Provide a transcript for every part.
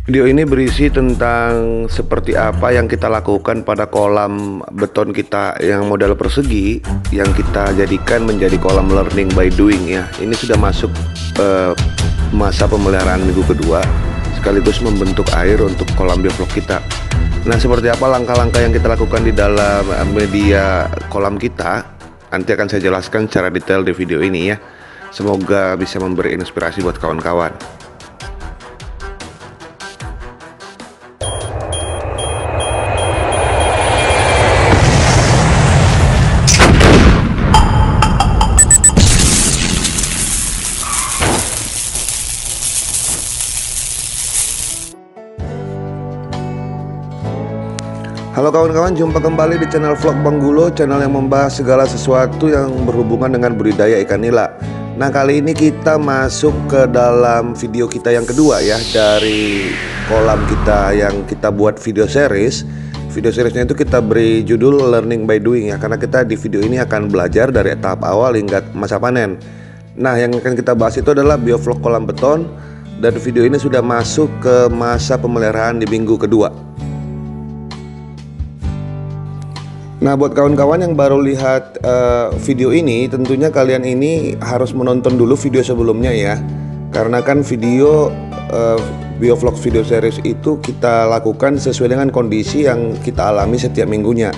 Video ini berisi tentang seperti apa yang kita lakukan pada kolam beton kita yang model persegi yang kita jadikan menjadi kolam learning by doing ya. Ini sudah masuk masa pemeliharaan minggu kedua sekaligus membentuk air untuk kolam bioflok kita. Nah, seperti apa langkah-langkah yang kita lakukan di dalam media kolam kita, nanti akan saya jelaskan secara detail di video ini ya. Semoga bisa memberi inspirasi buat kawan-kawan. Halo kawan-kawan, jumpa kembali di channel vlog Bang Gulo, channel yang membahas segala sesuatu yang berhubungan dengan budidaya ikan nila. Nah, kali ini kita masuk ke dalam video kita yang kedua ya, dari kolam kita yang kita buat video series. Video seriesnya itu kita beri judul Learning by Doing ya, karena kita di video ini akan belajar dari tahap awal hingga masa panen. Nah, yang akan kita bahas itu adalah bioflok kolam beton, dan video ini sudah masuk ke masa pemeliharaan di minggu kedua. Nah, buat kawan-kawan yang baru lihat video ini, tentunya kalian ini harus menonton dulu video sebelumnya ya. Karena kan video biovlog video series itu kita lakukan sesuai dengan kondisi yang kita alami setiap minggunya.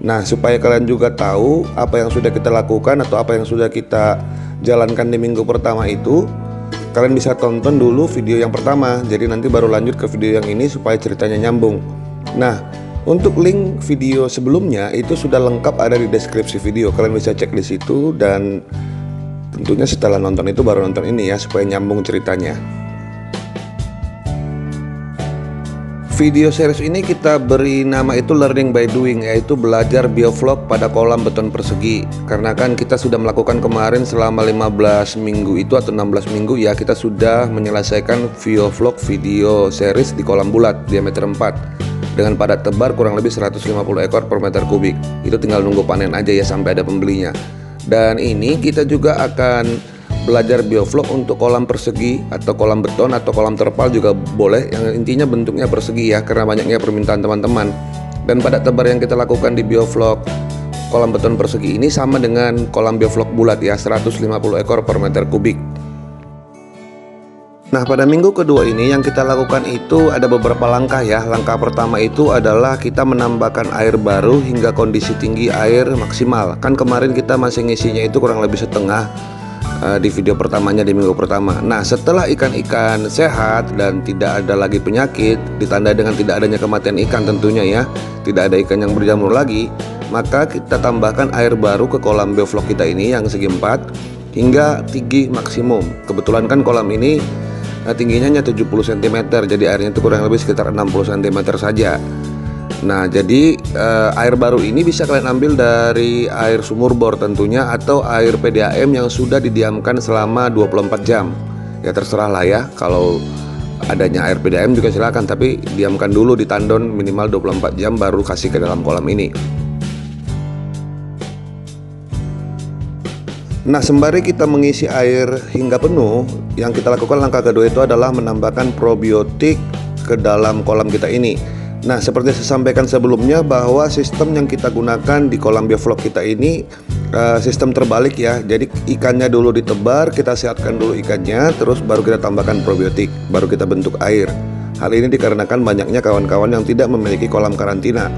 Nah, supaya kalian juga tahu apa yang sudah kita lakukan atau apa yang sudah kita jalankan di minggu pertama itu, kalian bisa tonton dulu video yang pertama. Jadi nanti baru lanjut ke video yang ini supaya ceritanya nyambung. Nah, untuk link video sebelumnya itu sudah lengkap ada di deskripsi video. Kalian bisa cek di situ, dan tentunya setelah nonton itu baru nonton ini ya, supaya nyambung ceritanya. Video series ini kita beri nama itu Learning by Doing, yaitu belajar bioflok pada kolam beton persegi. Karena kan kita sudah melakukan kemarin selama 15 minggu itu atau 16 minggu ya, kita sudah menyelesaikan bioflok video series di kolam bulat diameter 4 dengan padat tebar kurang lebih 150 ekor per meter kubik. Itu tinggal nunggu panen aja ya sampai ada pembelinya. Dan ini kita juga akan belajar bioflok untuk kolam persegi atau kolam beton atau kolam terpal juga boleh. Yang intinya bentuknya persegi ya, karena banyaknya permintaan teman-teman. Dan padat tebar yang kita lakukan di bioflok kolam beton persegi ini sama dengan kolam bioflok bulat ya, 150 ekor per meter kubik. Nah, pada minggu kedua ini yang kita lakukan itu ada beberapa langkah ya. Langkah pertama itu adalah kita menambahkan air baru hingga kondisi tinggi air maksimal. Kan kemarin kita masih ngisinya itu kurang lebih setengah di video pertamanya di minggu pertama. Nah, setelah ikan-ikan sehat dan tidak ada lagi penyakit, ditandai dengan tidak adanya kematian ikan tentunya ya, tidak ada ikan yang berjamur lagi, maka kita tambahkan air baru ke kolam bioflok kita ini yang segi 4 hingga tinggi maksimum. Kebetulan kan kolam ini tingginya hanya 70 cm, jadi airnya itu kurang lebih sekitar 60 cm saja. Nah, jadi air baru ini bisa kalian ambil dari air sumur bor tentunya, atau air PDAM yang sudah didiamkan selama 24 jam. Ya terserah lah ya, kalau adanya air PDAM juga silakan, tapi diamkan dulu di tandon minimal 24 jam baru kasih ke dalam kolam ini. Nah, sembari kita mengisi air hingga penuh, yang kita lakukan langkah kedua itu adalah menambahkan probiotik ke dalam kolam kita ini. Nah, seperti saya sampaikan sebelumnya bahwa sistem yang kita gunakan di kolam bioflok kita ini sistem terbalik ya. Jadi ikannya dulu ditebar, kita sehatkan dulu ikannya, terus baru kita tambahkan probiotik, baru kita bentuk air. Hal ini dikarenakan banyaknya kawan-kawan yang tidak memiliki kolam karantina.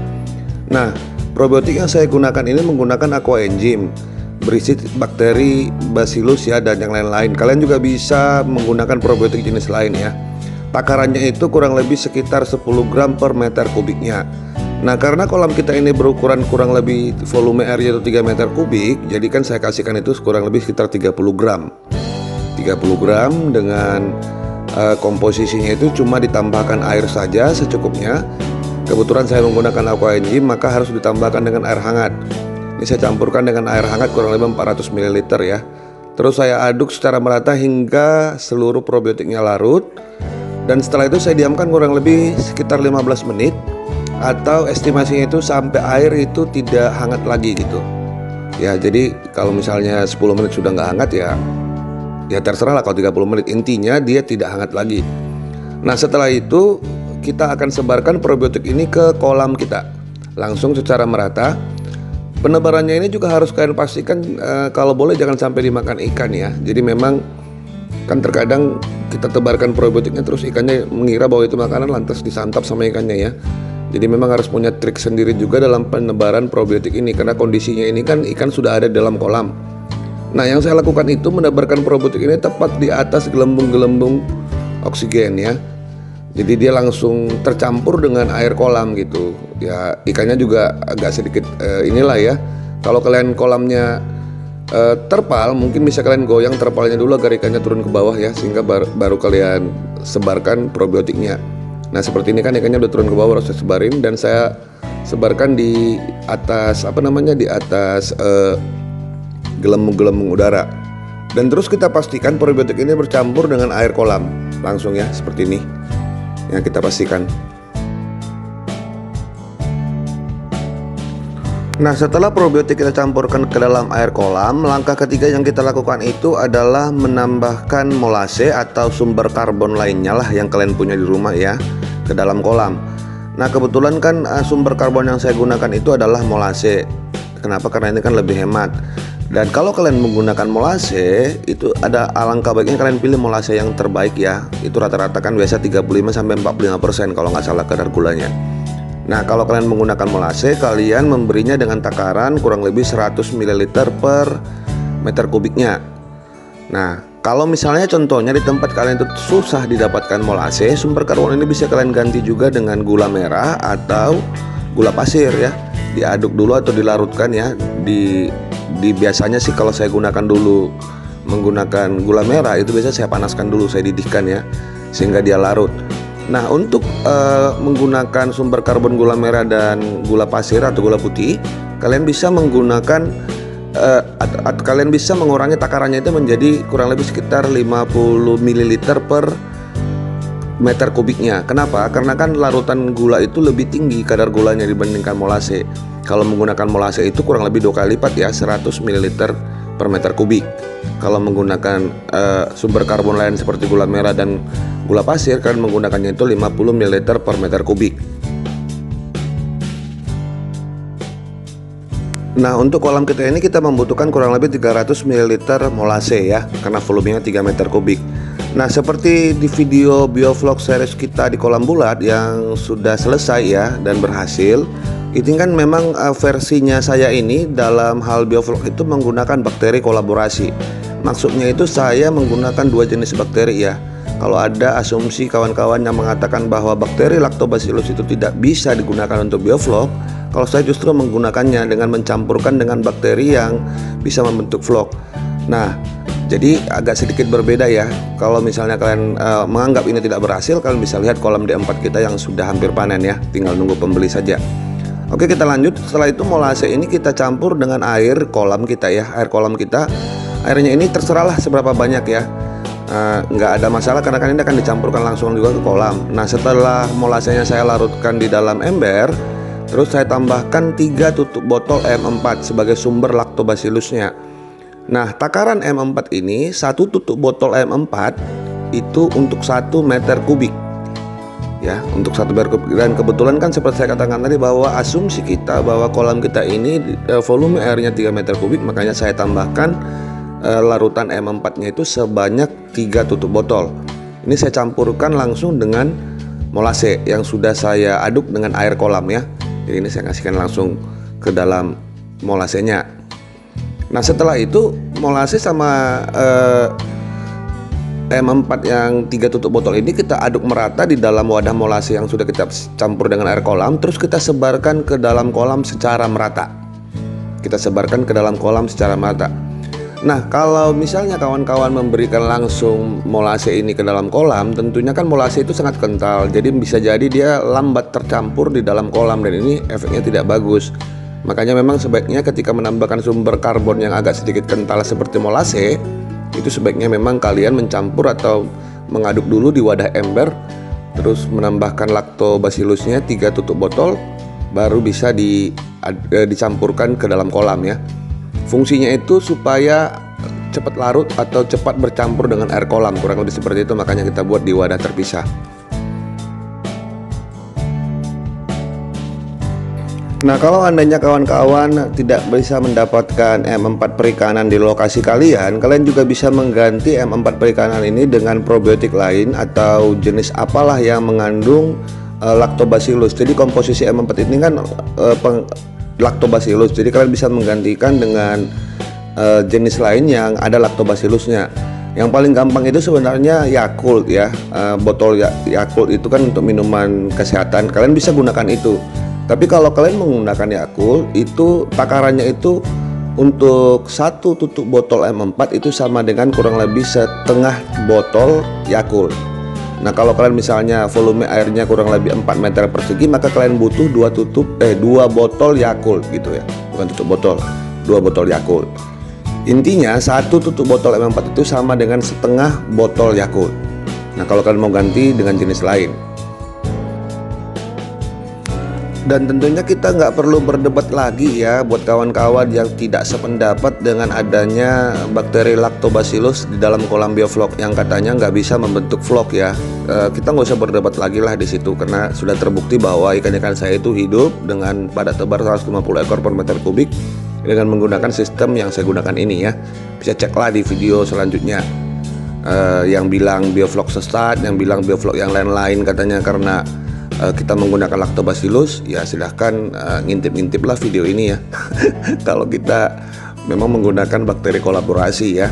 Nah, probiotik yang saya gunakan ini menggunakan aqua enzyme, berisi bakteri Bacillus ya, dan yang lain-lain. Kalian juga bisa menggunakan probiotik jenis lain ya. Takarannya itu kurang lebih sekitar 10 gram per meter kubiknya. Nah, karena kolam kita ini berukuran kurang lebih volume airnya itu 3 meter kubik, jadi kan saya kasihkan itu kurang lebih sekitar 30 gram. 30 gram dengan komposisinya itu cuma ditambahkan air saja secukupnya. Kebetulan saya menggunakan aqua enzyme, maka harus ditambahkan dengan air hangat. Ini saya campurkan dengan air hangat kurang lebih 400 ml ya. Terus saya aduk secara merata hingga seluruh probiotiknya larut. Dan setelah itu saya diamkan kurang lebih sekitar 15 menit, atau estimasinya itu sampai air itu tidak hangat lagi gitu. Ya, jadi kalau misalnya 10 menit sudah nggak hangat ya terserah lah. Kalau 30 menit, intinya dia tidak hangat lagi. Nah, setelah itu kita akan sebarkan probiotik ini ke kolam kita langsung secara merata. Penebarannya ini juga harus kalian pastikan kalau boleh jangan sampai dimakan ikan ya. Jadi memang kan terkadang kita tebarkan probiotiknya terus ikannya mengira bahwa itu makanan lantas disantap sama ikannya ya. Jadi memang harus punya trik sendiri juga dalam penebaran probiotik ini karena kondisinya ini kan ikan sudah ada dalam kolam. Nah, yang saya lakukan itu menebarkan probiotik ini tepat di atas gelembung-gelembung oksigen ya. Jadi dia langsung tercampur dengan air kolam gitu. Ya ikannya juga agak sedikit inilah ya. Kalau kalian kolamnya terpal, mungkin bisa kalian goyang terpalnya dulu agar ikannya turun ke bawah ya, sehingga baru kalian sebarkan probiotiknya. Nah seperti ini kan ikannya udah turun ke bawah, harus saya sebarin dan saya sebarkan di atas di atas gelembung-gelembung udara. Dan terus kita pastikan probiotik ini bercampur dengan air kolam langsung ya, seperti ini yang kita pastikan. Nah, setelah probiotik kita campurkan ke dalam air kolam, langkah ketiga yang kita lakukan itu adalah menambahkan molase atau sumber karbon lainnya lah yang kalian punya di rumah ya, ke dalam kolam. Nah, kebetulan kan sumber karbon yang saya gunakan itu adalah molase. Kenapa? Karena ini kan lebih hemat. Dan kalau kalian menggunakan molase, itu ada alangkah baiknya kalian pilih molase yang terbaik ya. Itu rata-rata kan biasa 35-45% kalau nggak salah kadar gulanya. Nah, kalau kalian menggunakan molase, kalian memberinya dengan takaran kurang lebih 100 ml per meter kubiknya. Nah, kalau misalnya contohnya di tempat kalian itu susah didapatkan molase, sumber karbon ini bisa kalian ganti juga dengan gula merah atau gula pasir ya. Diaduk dulu atau dilarutkan ya. Di biasanya sih kalau saya gunakan dulu menggunakan gula merah itu biasanya saya panaskan dulu, saya didihkan ya, sehingga dia larut. Nah, untuk menggunakan sumber karbon gula merah dan gula pasir atau gula putih, kalian bisa menggunakan kalian bisa mengurangi takarannya itu menjadi kurang lebih sekitar 50 ml per meter kubiknya. Kenapa? Karena kan larutan gula itu lebih tinggi kadar gulanya dibandingkan molase. Kalau menggunakan molase itu kurang lebih 2 kali lipat ya, 100 ml per meter kubik. Kalau menggunakan sumber karbon lain seperti gula merah dan gula pasir, kalian menggunakannya itu 50 ml per meter kubik. Nah, untuk kolam kita ini kita membutuhkan kurang lebih 300 ml molase ya, karena volumenya 3 meter kubik. Nah, seperti di video biovlog series kita di kolam bulat yang sudah selesai ya dan berhasil, itu kan memang versinya saya ini dalam hal biovlog itu menggunakan bakteri kolaborasi. Maksudnya itu saya menggunakan 2 jenis bakteri ya. Kalau ada asumsi kawan-kawan yang mengatakan bahwa bakteri Lactobacillus itu tidak bisa digunakan untuk biovlog, kalau saya justru menggunakannya dengan mencampurkan dengan bakteri yang bisa membentuk vlog. Nah, jadi agak sedikit berbeda ya. Kalau misalnya kalian menganggap ini tidak berhasil, kalian bisa lihat kolam D4 kita yang sudah hampir panen ya, tinggal nunggu pembeli saja. Oke, kita lanjut. Setelah itu molase ini kita campur dengan air kolam kita ya. Air kolam kita, airnya ini terserahlah seberapa banyak ya. Nggak ada masalah karena kan ini akan dicampurkan langsung juga ke kolam. Nah, setelah molasenya saya larutkan di dalam ember, terus saya tambahkan 3 tutup botol M4 sebagai sumber lactobacillusnya. Nah, takaran M4 ini, 1 tutup botol M4 itu untuk 1 meter kubik ya, untuk 1 meter kubik. Dan kebetulan kan seperti saya katakan tadi bahwa asumsi kita bahwa kolam kita ini volume airnya 3 meter kubik, makanya saya tambahkan larutan M4 nya itu sebanyak 3 tutup botol. Ini saya campurkan langsung dengan molase yang sudah saya aduk dengan air kolam ya. Jadi ini saya kasihkan langsung ke dalam molasenya. Nah, setelah itu molase sama M4 yang 3 tutup botol ini kita aduk merata di dalam wadah molase yang sudah kita campur dengan air kolam. Terus kita sebarkan ke dalam kolam secara merata. Kita sebarkan ke dalam kolam secara merata. Nah, kalau misalnya kawan-kawan memberikan langsung molase ini ke dalam kolam, tentunya kan molase itu sangat kental. Jadi bisa jadi dia lambat tercampur di dalam kolam dan ini efeknya tidak bagus. Makanya memang sebaiknya ketika menambahkan sumber karbon yang agak sedikit kental seperti molase, itu sebaiknya memang kalian mencampur atau mengaduk dulu di wadah ember, terus menambahkan lactobacillusnya 3 tutup botol, baru bisa dicampurkan ke dalam kolam ya. Fungsinya itu supaya cepat larut atau cepat bercampur dengan air kolam, kurang lebih seperti itu, makanya kita buat di wadah terpisah. Nah, kalau andainya kawan-kawan tidak bisa mendapatkan M4 perikanan di lokasi kalian, kalian juga bisa mengganti M4 perikanan ini dengan probiotik lain atau jenis apalah yang mengandung lactobacillus. Jadi komposisi M4 ini kan lactobacillus. Jadi kalian bisa menggantikan dengan jenis lain yang ada lactobacillusnya. Yang paling gampang itu sebenarnya Yakult ya. Botol Yakult itu kan untuk minuman kesehatan. Kalian bisa gunakan itu. Tapi kalau kalian menggunakan Yakult, itu takarannya itu untuk satu tutup botol M4 itu sama dengan kurang lebih setengah botol Yakult. Nah, kalau kalian misalnya volume airnya kurang lebih 4 meter persegi, maka kalian butuh 2 botol Yakult gitu ya. Bukan tutup botol, 2 botol Yakult. Intinya satu tutup botol M4 itu sama dengan setengah botol Yakult. Nah, kalau kalian mau ganti dengan jenis lain. Dan tentunya kita nggak perlu berdebat lagi ya buat kawan-kawan yang tidak sependapat dengan adanya bakteri lactobacillus di dalam kolam bioflok yang katanya nggak bisa membentuk flok ya. Kita nggak usah berdebat lagi lah di situ karena sudah terbukti bahwa ikan-ikan saya itu hidup dengan padat tebar 150 ekor per meter kubik dengan menggunakan sistem yang saya gunakan ini ya. Bisa ceklah di video selanjutnya. Yang bilang bioflok sesat, yang bilang bioflok yang lain-lain katanya karena kita menggunakan lactobacillus, ya silahkan ngintip-ngintip lah video ini ya. Kalau kita memang menggunakan bakteri kolaborasi ya.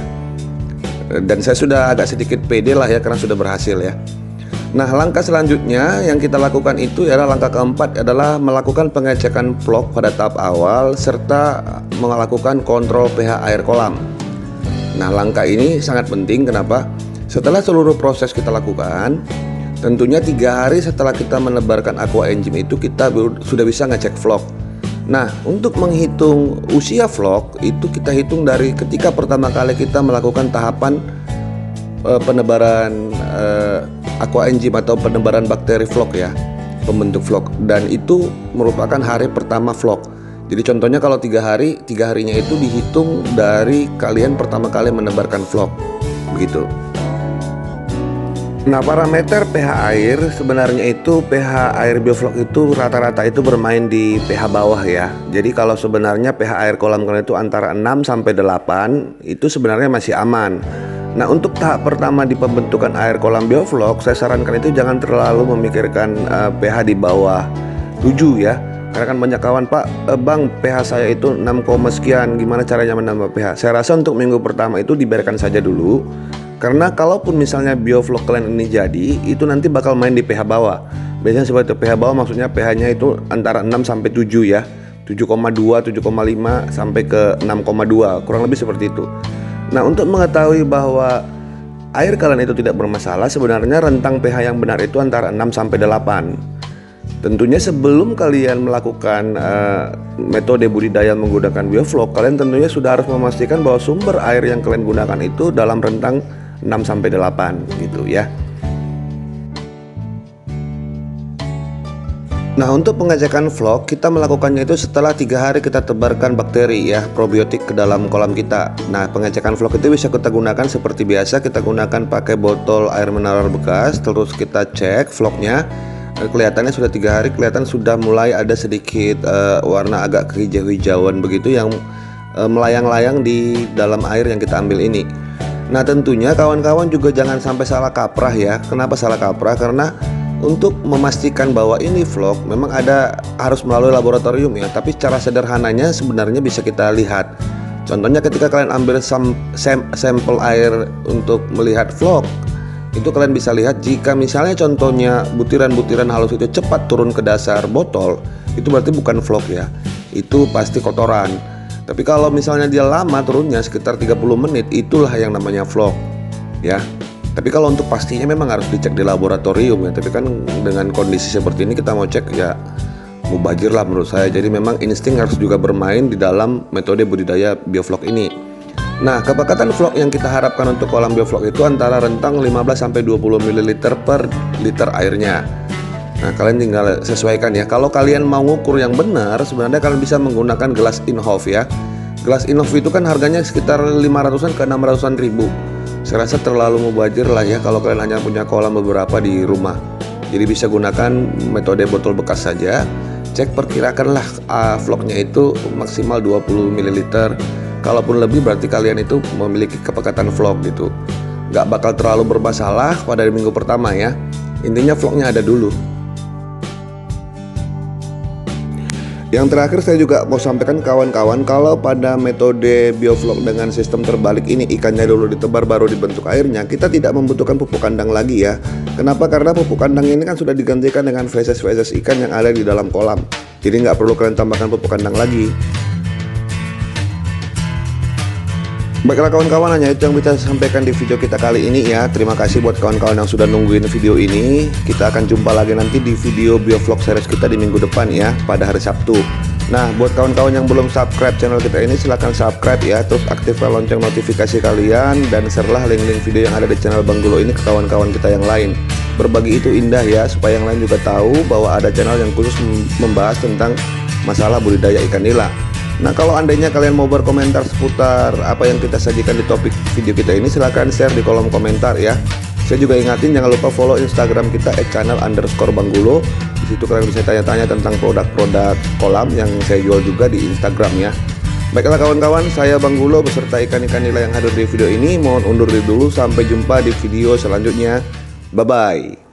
Dan saya sudah agak sedikit pede lah ya karena sudah berhasil ya. Nah, langkah selanjutnya yang kita lakukan itu adalah langkah keempat adalah melakukan pengecekan flok pada tahap awal serta melakukan kontrol pH air kolam. Nah, langkah ini sangat penting. Kenapa? Setelah seluruh proses kita lakukan, tentunya 3 hari setelah kita menebarkan aqua enzim itu kita sudah bisa ngecek flok. Nah, untuk menghitung usia flok itu kita hitung dari ketika pertama kali kita melakukan tahapan penebaran aqua enzim atau penebaran bakteri flok ya, pembentuk flok, dan itu merupakan hari pertama flok. Jadi contohnya kalau 3 hari, 3 harinya itu dihitung dari kalian pertama kali menebarkan flok, begitu. Nah, parameter pH air sebenarnya itu pH air bioflok itu rata-rata itu bermain di pH bawah ya. Jadi kalau sebenarnya pH air kolam kalian itu antara 6 sampai 8 itu sebenarnya masih aman. Nah, untuk tahap pertama di pembentukan air kolam bioflok, saya sarankan itu jangan terlalu memikirkan pH di bawah 7 ya. Karena kan banyak kawan, Pak, Bang, pH saya itu 6, sekian, gimana caranya menambah pH? Saya rasa untuk minggu pertama itu dibiarkan saja dulu. Karena kalaupun misalnya bioflok kalian ini jadi, itu nanti bakal main di pH bawah. Biasanya seperti itu, pH bawah maksudnya pH-nya itu antara 6 sampai 7 ya. 7,2, 7,5 sampai ke 6,2, kurang lebih seperti itu. Nah, untuk mengetahui bahwa air kalian itu tidak bermasalah, sebenarnya rentang pH yang benar itu antara 6 sampai 8. Tentunya sebelum kalian melakukan metode budidaya menggunakan bioflok, kalian tentunya sudah harus memastikan bahwa sumber air yang kalian gunakan itu dalam rentang 6 sampai 8 gitu ya. Nah, untuk pengecekan flok kita melakukannya itu setelah 3 hari kita tebarkan bakteri ya, probiotik ke dalam kolam kita. Nah, pengecekan flok itu bisa kita gunakan seperti biasa, kita gunakan pakai botol air mineral bekas, terus kita cek floknya. Kelihatannya sudah 3 hari, kelihatan sudah mulai ada sedikit warna agak kehijau-hijauan begitu yang melayang-layang di dalam air yang kita ambil ini. Nah, tentunya kawan-kawan juga jangan sampai salah kaprah ya. Kenapa salah kaprah? Karena untuk memastikan bahwa ini flok memang harus melalui laboratorium ya. Tapi secara sederhananya sebenarnya bisa kita lihat. Contohnya ketika kalian ambil sampel air untuk melihat flok, itu kalian bisa lihat jika misalnya contohnya butiran-butiran halus itu cepat turun ke dasar botol, itu berarti bukan flok ya, itu pasti kotoran. Tapi kalau misalnya dia lama turunnya sekitar 30 menit, itulah yang namanya flok ya. Tapi kalau untuk pastinya memang harus dicek di laboratorium ya. Tapi kan dengan kondisi seperti ini kita mau cek ya mubazir lah menurut saya. Jadi memang insting harus juga bermain di dalam metode budidaya bioflok ini. Nah, kepekatan flok yang kita harapkan untuk kolam bioflok itu antara rentang 15 sampai 20 ml per liter airnya. Nah, kalian tinggal sesuaikan ya. Kalau kalian mau ngukur yang benar, sebenarnya kalian bisa menggunakan gelas Inhofe ya. Gelas Inhofe itu kan harganya sekitar 500-an ke 600-an ribu. Saya rasa terlalu mubazir lah ya kalau kalian hanya punya kolam beberapa di rumah. Jadi bisa gunakan metode botol bekas saja. cek perkirakanlah vlognya itu maksimal 20 ml. Kalaupun lebih berarti kalian itu memiliki kepekatan vlog gitu. Nggak bakal terlalu bermasalah pada minggu pertama ya. Intinya vlognya ada dulu. Yang terakhir saya juga mau sampaikan kawan-kawan, kalau pada metode biovlog dengan sistem terbalik ini, ikannya dulu ditebar baru dibentuk airnya, kita tidak membutuhkan pupuk kandang lagi ya. Kenapa? Karena pupuk kandang ini kan sudah digantikan dengan feses-feses ikan yang ada di dalam kolam. Jadi nggak perlu kalian tambahkan pupuk kandang lagi. Baiklah kawan-kawan, hanya itu yang bisa saya sampaikan di video kita kali ini ya. Terima kasih buat kawan-kawan yang sudah nungguin video ini. Kita akan jumpa lagi nanti di video biovlog series kita di minggu depan ya, pada hari Sabtu. Nah, buat kawan-kawan yang belum subscribe channel kita ini, silahkan subscribe ya. Terus aktifkan lonceng notifikasi kalian, dan share-lah link-link video yang ada di channel Bang Gulo ini ke kawan-kawan kita yang lain. Berbagi itu indah ya, supaya yang lain juga tahu bahwa ada channel yang khusus membahas tentang masalah budidaya ikan nila. Nah, kalau andainya kalian mau berkomentar seputar apa yang kita sajikan di topik video kita ini, silahkan share di kolom komentar ya. Saya juga ingatin jangan lupa follow Instagram kita @channel_banggulo. Di situ kalian bisa tanya-tanya tentang produk-produk kolam yang saya jual juga di Instagram ya. Baiklah kawan-kawan, saya Bang Gulo beserta ikan-ikan nila yang hadir di video ini mohon undur diri dulu. Sampai jumpa di video selanjutnya. Bye bye.